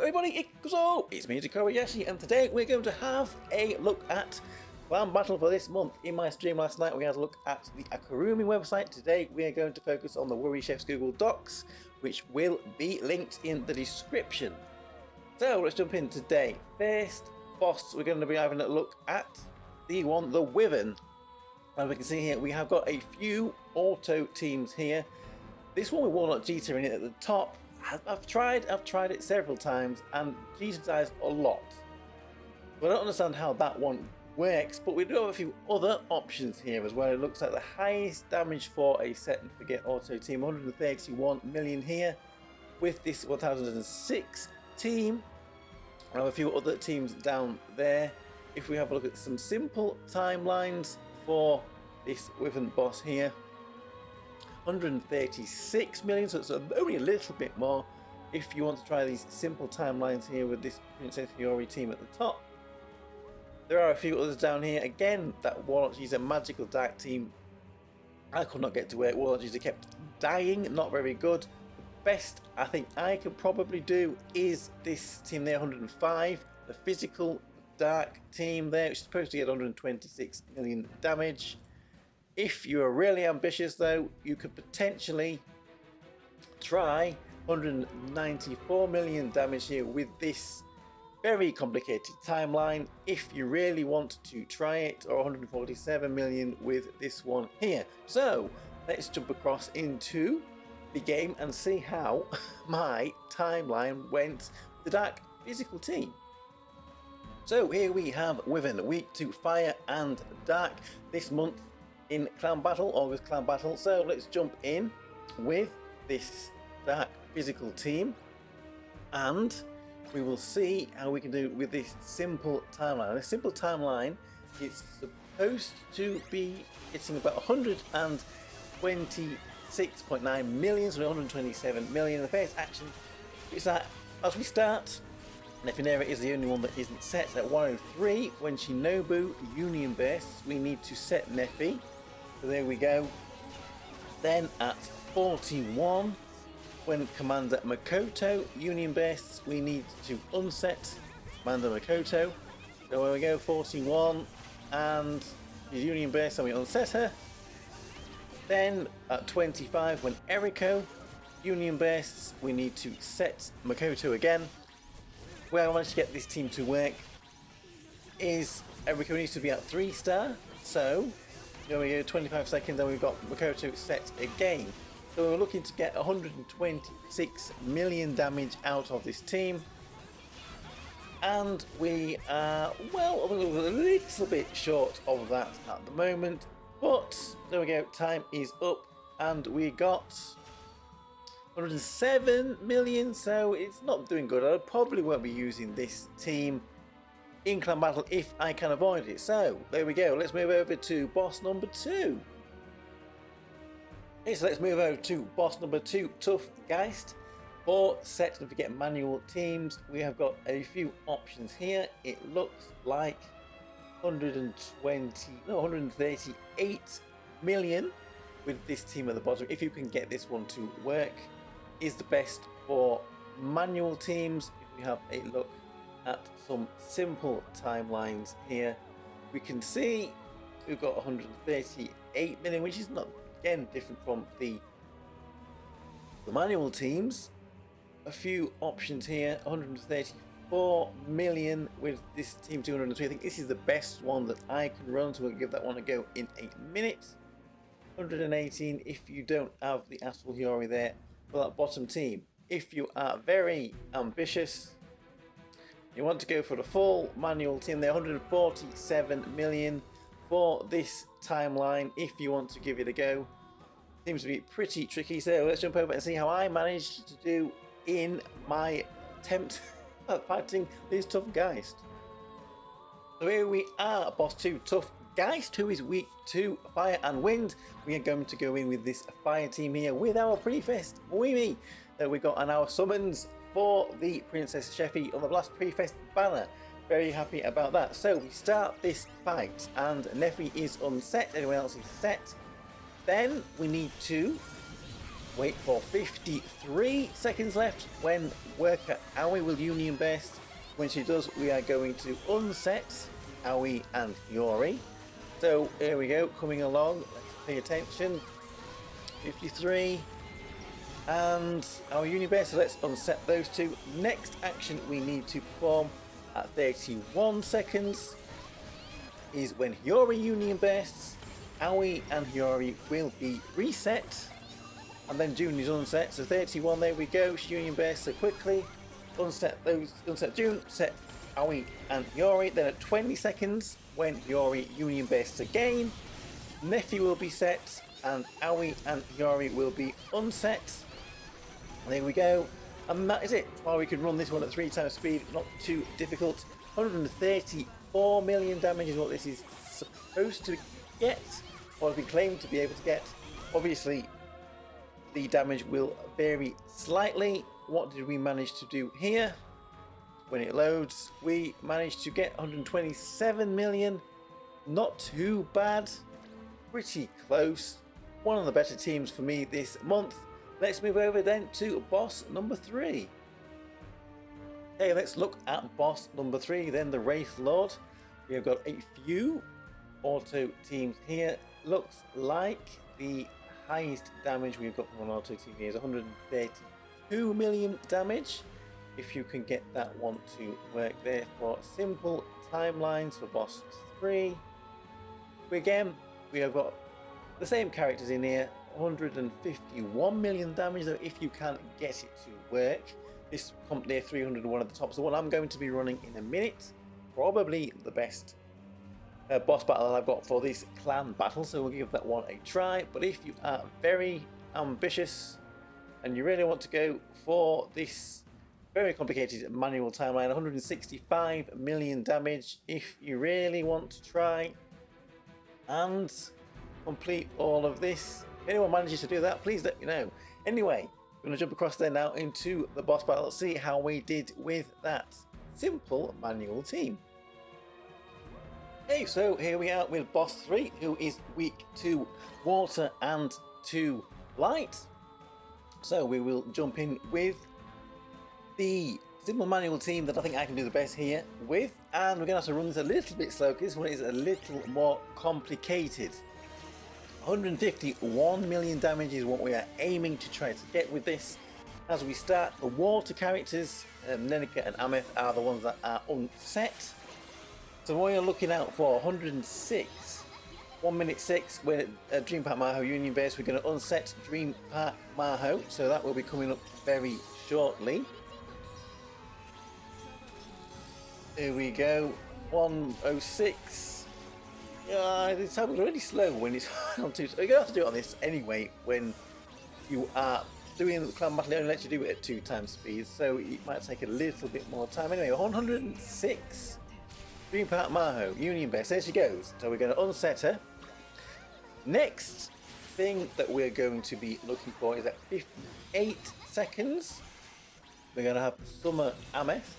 everybody, it's me, Tokkuri Yashi, and today we're going to have a look at Clan Battle for this month. In my stream last night we had a look at the Akurumi website. Today we are going to focus on the Worry Chef's Google Docs, which will be linked in the description. So let's jump in today. First boss, we're going to be having a look at the Wyvern. And we can see here we have got a few auto teams here. This one with Warlock Jeter in it at the top. I've tried it several times and Jeter dies a lot. But I don't understand how that one works, but we do have a few other options here as well. It looks like the highest damage for a set and forget auto team, 131 million here with this 1006 team. I have a few other teams down there. If we have a look at some simple timelines for this Wyvern boss here, 136 million, so it's only a little bit more if you want to try these simple timelines here with this Princess Hiyori team at the top. There are a few others down here. Again, that Warlock Jeter Magical Dark team, I could not get to work. Warlock Jeter kept dying, not very good. The best I think I could probably do is this team there, 105, the Physical Dark team there, which is supposed to get 126 million damage. If you are really ambitious though, you could potentially try 194 million damage here with this very complicated timeline if you really want to try it, or 147 million with this one here. So let's jump across into the game and see how my timeline went with the Dark Physical team. So here we have Wyvern, weak to Fire and Dark this month in Clan Battle, August Clan Battle. So let's jump in with this Dark Physical team and we will see how we can do with this simple timeline. This simple timeline is supposed to be getting about 126.9 million, so 127 million. The first action is that as we start, Nefinera is the only one that isn't set. At 103, when Shinobu Union bursts, we need to set Nefi. So there we go. Then at 41, when Commander Makoto Union bursts, we need to unset Commander Makoto. So there we go, 41, and his Union bursts and we unset her. Then at 25, when Eriko Union bursts, we need to set Makoto again. Where I managed to get this team to work is Eriko needs to be at 3-star, so there we go, 25 seconds and we've got Makoto set again. So we're looking to get 126 million damage out of this team. And we are, well, a little bit short of that at the moment. But there we go, time is up and we got 107 million, so it's not doing good. I probably won't be using this team in Clan Battle if I can avoid it. So there we go, let's move over to boss number 2. Okay, so let's move over to boss number 2, Tough Geist. For set and forget manual teams, we have got a few options here. It looks like 138 million with this team at the bottom. If you can get this one to work, is the best for manual teams. If we have a look at some simple timelines here, we can see we've got 138 million, which is not, again, different from the manual teams. A few options here, 134 million with this team, 203. I think this is the best one that I can run, so we'll give that one a go in a minute. 118 if you don't have the Astral Hiyori there for that bottom team. If you are very ambitious, you want to go for the full manual team there, 147 million for this timeline if you want to give it a go. Seems to be pretty tricky, so let's jump over and see how I managed to do in my attempt at fighting this Tough Geist. So here we are, boss 2, Tough Geist, who is weak to Fire and Wind. We are going to go in with this Fire team here with our Pre-Fest Muimi that we got on our summons for the Princess Sheffy on the last Pre-Fest banner. Very happy about that. So we start this fight and Nefi is unset, everyone else is set. Then we need to wait for 53 seconds left when worker Aoi will union best. When she does, we are going to unset Aoi and Yori. So here we go, coming along. Let's pay attention. 53 and our union best. So let's unset those two. Next action we need to perform at 31 seconds is when Hiyori union bests. Aoi and Hiyori will be reset, and then June is unset. So 31, there we go. She union bests so quickly. Unset those. Unset June. Set Aoi and Hiyori. Then at 20 seconds, when Hiyori union bests again, Nephew will be set, and Aoi and Hiyori will be unset. There we go. And that is it. While we can run this one at 3 times speed, not too difficult. 134 million damage is what this is supposed to get, or has been claimed to be able to get. Obviously, the damage will vary slightly. What did we manage to do here? When it loads, we managed to get 127 million. Not too bad. Pretty close. One of the better teams for me this month. Let's move over then to boss number 3. Okay, let's look at boss number 3, then the Wraith Lord. We have got a few auto teams here. Looks like the highest damage we've got from an auto team here is 132 million damage. If you can get that one to work there for simple timelines for boss 3. Again, we have got the same characters in here. 151 million damage, though, if you can get it to work. This comes near 301 at the top. So what I'm going to be running in a minute, probably the best boss battle I've got for this clan battle. So we'll give that one a try. But if you are very ambitious and you really want to go for this very complicated manual timeline, 165 million damage, if you really want to try and complete all of this. If anyone manages to do that, please let me know. Anyway, we're going to jump across there now into the boss battle. Let's see how we did with that simple manual team. Okay, so here we are with boss 3, who is weak to water and to light. So we will jump in with the simple manual team that I think I can do the best here with. And we're going to have to run this a little bit slow because this one is a little more complicated. 151 million damage is what we are aiming to try to get with this. As we start, the water characters, Nenika and Ameth, are the ones that are unset. So what you're looking out for, 106, 1 minute 6, when at Dream Park Maho Union Base, we're going to unset Dream Park Maho. So that will be coming up very shortly. Here we go, 106. It's happening really slow when it's on 2. So you're going to have to do it on this anyway when you are doing the clan battle. It only lets you do it at 2 times speed, so it might take a little bit more time. Anyway, 106. Dream Park Maho, Union Base, there she goes. So we're going to unset her. Next thing that we're going to be looking for is at 58 seconds. We're going to have Summer Ameth,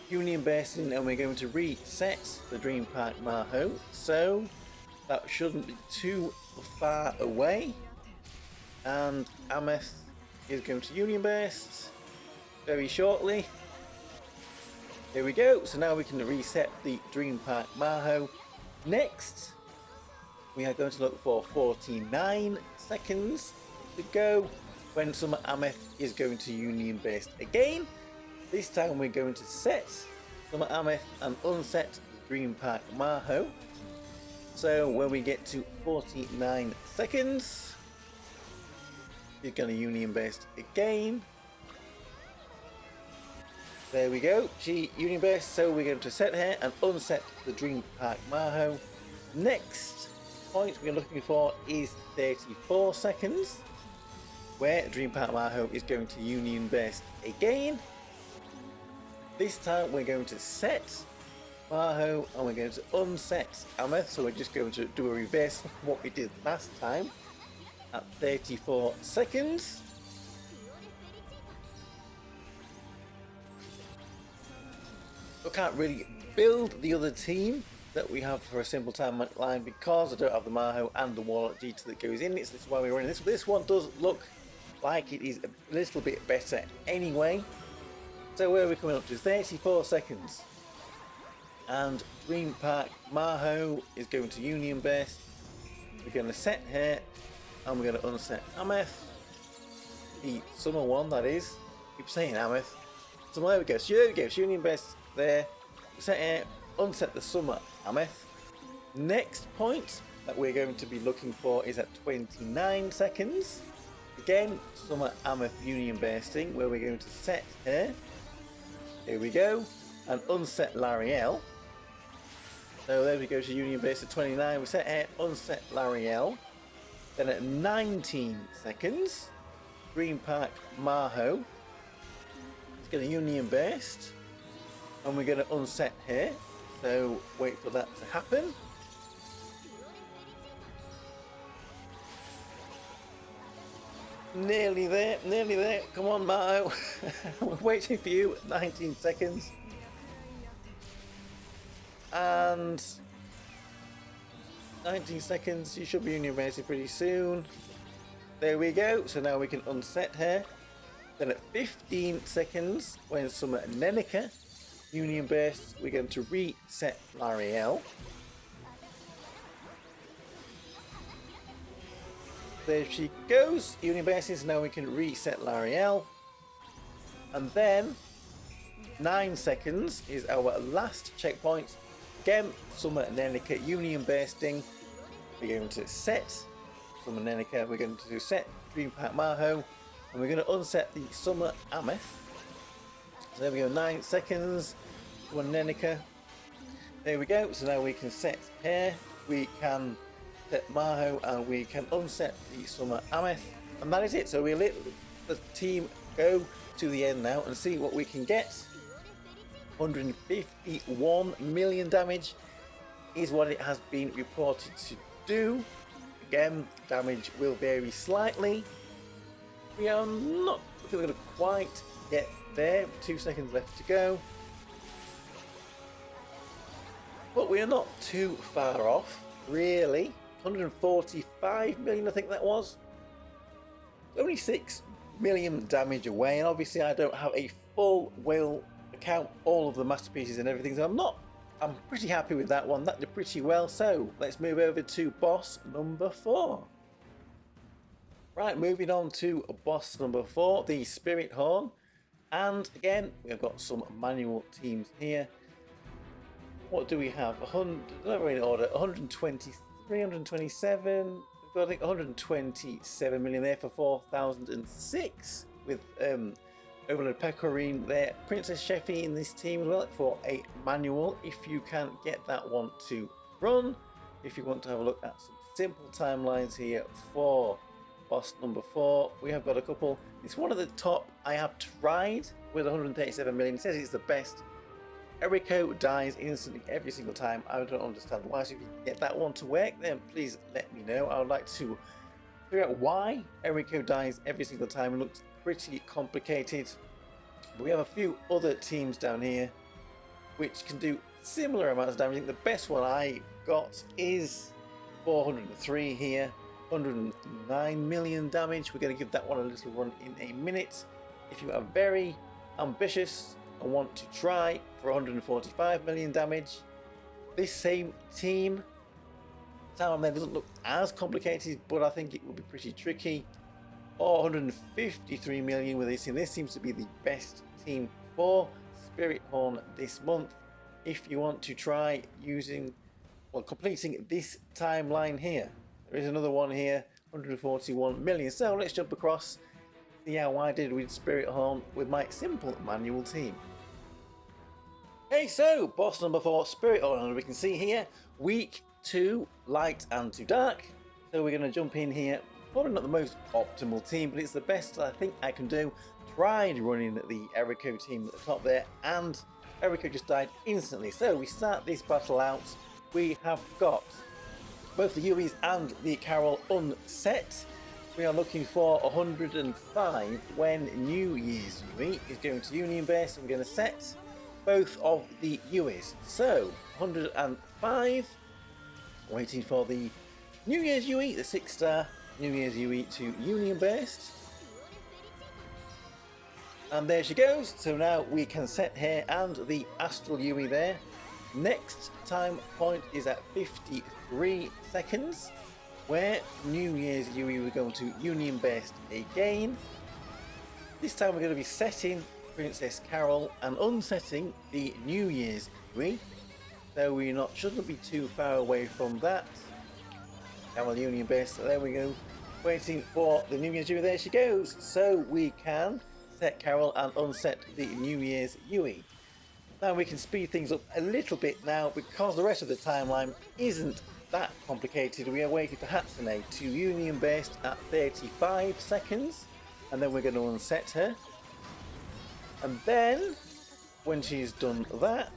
Union Basin, and we're going to reset the Dream Park Maho, so that shouldn't be too far away. And Ameth is going to Union Base very shortly. Here we go. So now we can reset the Dream Park Maho. Next, we are going to look for 49 seconds to go when Summer Ameth is going to Union Base again. This time we're going to set Summer Ameth and unset the Dream Park Maho. So when we get to 49 seconds, you're going to Union Based again. There we go, she Union Based, so we're going to set her and unset the Dream Park Maho. Next point we're looking for is 34 seconds, where Dream Park Maho is going to Union Based again. This time we're going to set Maho and we're going to unset Ameth, so we're just going to do a reverse of what we did last time at 34 seconds. I can't really build the other team that we have for a simple timeline because I don't have the Maho and the Warlock GT that goes in it, so this is why we're running this. This one does look like it is a little bit better anyway. So where are we coming up to? 34 seconds. And Dream Park Maho is going to Union Base. We're going to set here, and we're going to unset Ameth. The summer one, that is. I keep saying Ameth. So there we go. So there we go. So Union Base there. Set here, unset the summer Ameth. Next point that we're going to be looking for is at 29 seconds. Again, summer Ameth Union Basting, where we're going to set here. Here we go. And unset Lariel. So there we go to Union Base at 29. We set here, unset Lariel. Then at 19 seconds, Green Park Maho. It's going to Union Based. And we're going to unset here. So wait for that to happen. Nearly there, nearly there. Come on, Maho. We're waiting for you. 19 seconds. And 19 seconds, you should be Union Based pretty soon. There we go. So now we can unset here. Then at 15 seconds, when Summer Nenica Union Based, we're going to reset Lariel. There she goes. Union Bases. Now we can reset Lariel. And then 9 seconds is our last checkpoint. Again, Summer Nenica Union Basting. We're going to set Summer Nenica. We're going to set Dream Park Maho. And we're going to unset the Summer Ameth. So there we go. 9 seconds. Summer Nenica. There we go. So now we can set here. We can set Maho and we can unset the Summer Ameth. And that is it. So we'll let the team go to the end now and see what we can get. 151 million damage is what it has been reported to do. Again, damage will vary slightly. We are not going to quite get there. 2 seconds left to go. But we are not too far off, really. 145 million, I think that was. Only 6 million damage away, and obviously I don't have a full will account all of the masterpieces and everything, so I'm pretty happy with that one. That did pretty well. So let's move over to boss number 4. Right, moving on to boss number 4, the Spirit Horn. And again, we've got some manual teams here. What do we have? 100, never in order. 123, 127. We've got, I think, 127 million there for 4006 with Overlord Pecorine there. Princess Sheffy in this team as well for a manual if you can get that one to run. If you want to have a look at some simple timelines here for boss number 4, we have got a couple. It's one of the top I have tried with 137 million. It says it's the best. Eriko dies instantly every single time. I don't understand why. So if you can get that one to work, then please let me know. I would like to figure out why Eriko dies every single time. It looks pretty complicated. But we have a few other teams down here which can do similar amounts of damage. I think the best one I got is 403 here. 109 million damage. We're going to give that one a little run in a minute. If you are very ambitious and want to try for 145 million damage, this same team down there doesn't look as complicated, but I think it will be pretty tricky. Or 153 million with this team. This seems to be the best team for Spirit Horn this month. If you want to try using, well, completing this timeline here. There is another one here, 141 million. So let's jump across, see how I did with Spirit Horn with my simple manual team. Okay, so boss number 4, Spirit Horn. We can see here, week 2, light and to dark. So we're going to jump in here. Probably not the most optimal team, but it's the best I think I can do. Tried running the Eriko team at the top there, and Eriko just died instantly. So we start this battle out. We have got both the Yuis and the Carol unset. We are looking for 105 when New Year's Yui is going to Union Base. We're going to set both of the Yuis. So 105, waiting for the New Year's Yui, the 6-star New Year's Yui to Union Based. And there she goes. So now we can set her and the Astral Yui there. Next time point is at 53 seconds, where New Year's Yui we're going to Union Best again. This time we're going to be setting Princess Carol and unsetting the New Year's Yui. So we shouldn't be too far away from that. Carol Union Best. So there we go. Waiting for the New Year's Yui. There she goes. So we can set Carol and unset the New Year's Yui. Now we can speed things up a little bit now because the rest of the timeline isn't that complicated. We are waiting for Hatsune to Union Best at 35 seconds, and then we're going to unset her. And then when she's done that,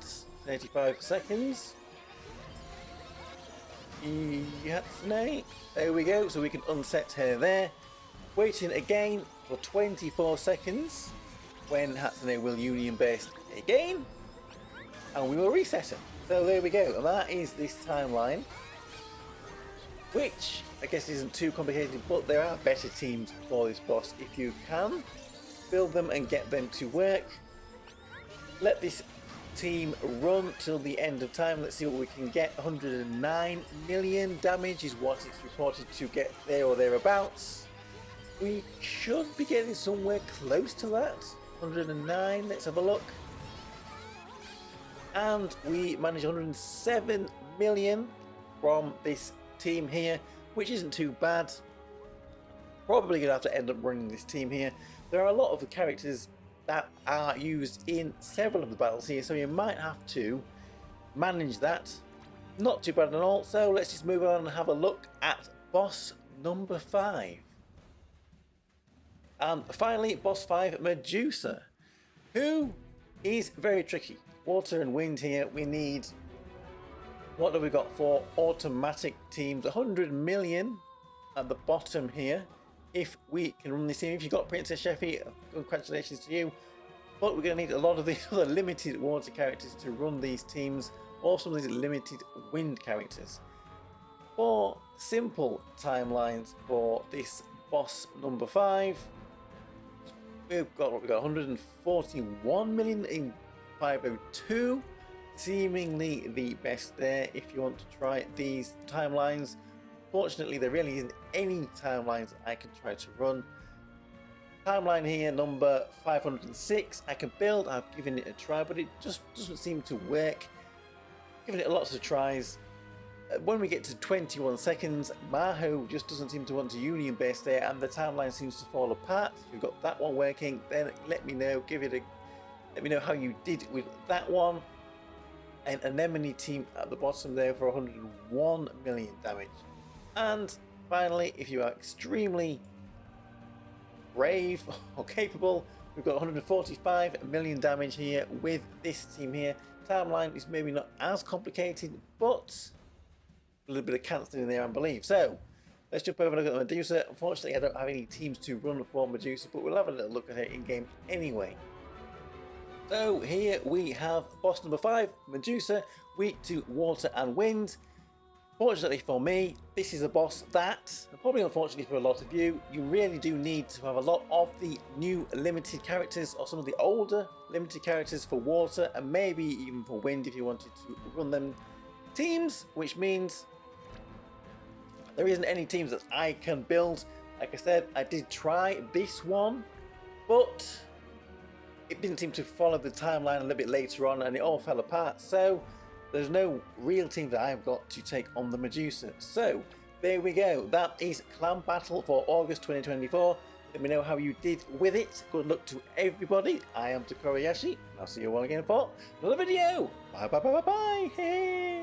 35 seconds, Hatsune, there we go. So we can unset her there. Waiting again for 24 seconds when Hatsune will Union Best again, and we will reset her. So there we go, and that is this timeline, which I guess isn't too complicated, but there are better teams for this boss if you can build them and get them to work. Let this team run till the end of time. Let's see what we can get. 109 million damage is what it's reported to get there or thereabouts. We should be getting somewhere close to that. 109, let's have a look. And we managed 107 million from this team here, which isn't too bad. Probably going to have to end up running this team here. There are a lot of the characters that are used in several of the battles here, so you might have to manage that. Not too bad at all. So let's just move on and have a look at boss number 5. And finally, boss 5, Medusa, who is very tricky. Water and wind here. We need, what have we got for automatic teams? 100 million at the bottom here. If we can run this team, if you've got Princess Sheffy, congratulations to you. But we're going to need a lot of the other limited water characters to run these teams, or some of these limited wind characters. For simple timelines for this boss number 5, we've got 141 million in 502, seemingly the best there if you want to try these timelines. Fortunately, there really isn't any timelines I can try to run. Timeline here, number 506, I can build. I've given it a try, but it just doesn't seem to work. Giving it lots of tries. When we get to 21 seconds, Maho just doesn't seem to want to Union Best there, and the timeline seems to fall apart. If you've got that one working, then let me know. Let me know how you did with that one. An anemone team at the bottom there for 101 million damage. And finally, if you are extremely brave or capable, we've got 145 million damage here with this team here. Timeline is maybe not as complicated, but a little bit of cancelling in there, I believe. So let's jump over and look at Medusa. Unfortunately, I don't have any teams to run for Medusa, but we'll have a little look at it in game anyway. So here we have boss number 5, Medusa, weak to water and wind. Fortunately for me, this is a boss that, and probably unfortunately for a lot of you, you really do need to have a lot of the new limited characters or some of the older limited characters for water and maybe even for wind if you wanted to run them teams, which means there isn't any teams that I can build. Like I said, I did try this one, but it didn't seem to follow the timeline a little bit later on and it all fell apart. So there's no real team that I've got to take on the Medusa. So there we go. That is Clan Battle for August 2024. Let me know how you did with it. Good luck to everybody. I am Tokkuri Yashi. I'll see you all again for another video. Bye bye bye bye bye. Hey.